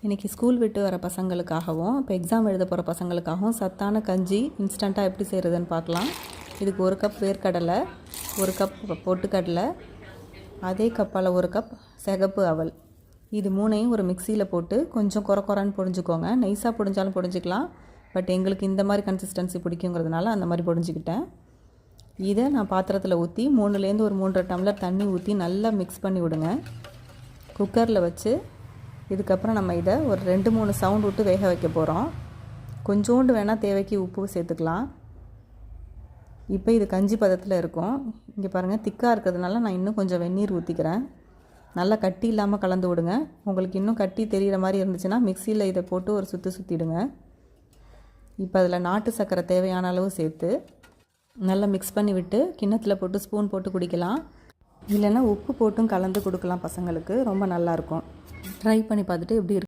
இன்றைக்கி ஸ்கூல் விட்டு வர பசங்களுக்காகவும் இப்போ எக்ஸாம் எழுத போகிற பசங்களுக்காகவும் சத்தான கஞ்சி இன்ஸ்டண்ட்டாக எப்படி செய்கிறதுன்னு பார்க்கலாம். இதுக்கு 1 கப் வேர்க்கடலை, 1 கப் பொட்டுக்கடலை, அதே கப்பால் 1 கப் சிகப்பு அவல், இது மூணையும் ஒரு மிக்சியில் போட்டு கொஞ்சம் குறன்னு பொடிஞ்சுக்கோங்க. நைஸாக பொடிஞ்சாலும் பொடிஞ்சிக்கலாம், பட் எங்களுக்கு இந்த மாதிரி கன்சிஸ்டன்சி பிடிக்குங்கிறதுனால அந்த மாதிரி பொடிஞ்சிக்கிட்டேன். இதை நான் பாத்திரத்தில் ஊற்றி 3லேருந்து ஒரு 3.5 டம்ளர் தண்ணி ஊற்றி நல்லா மிக்ஸ் பண்ணி விடுங்க. குக்கரில் வச்சு இதுக்கப்புறம் நம்ம இதை ஒரு 2-3 சவுண்ட் விட்டு வேக வைக்க போகிறோம். கொஞ்சோண்டு வேணால் தேவைக்கு உப்பு சேர்த்துக்கலாம். இப்போ இது கஞ்சி பதத்தில் இருக்கும். இங்கே பாருங்கள், திக்காக இருக்கிறதுனால நான் இன்னும் கொஞ்சம் வெந்நீர் ஊற்றிக்கிறேன். நல்லா கட்டி இல்லாமல் கலந்து விடுங்க. உங்களுக்கு இன்னும் கட்டி தெரிகிற மாதிரி இருந்துச்சுன்னா மிக்சியில் இதை போட்டு ஒரு சுற்றிடுங்க. இப்போ அதில் நாட்டு சர்க்கரை தேவையான அளவு சேர்த்து நல்லா மிக்ஸ் பண்ணி விட்டு கிண்ணத்தில் போட்டு ஸ்பூன் போட்டு குடிக்கலாம். இல்லைன்னா உப்பு போட்டும் கலந்து கொடுக்கலாம் பசங்களுக்கு. ரொம்ப நல்லாயிருக்கும். ட்ரை பண்ணி பார்த்துட்டு எப்படி இருக்கு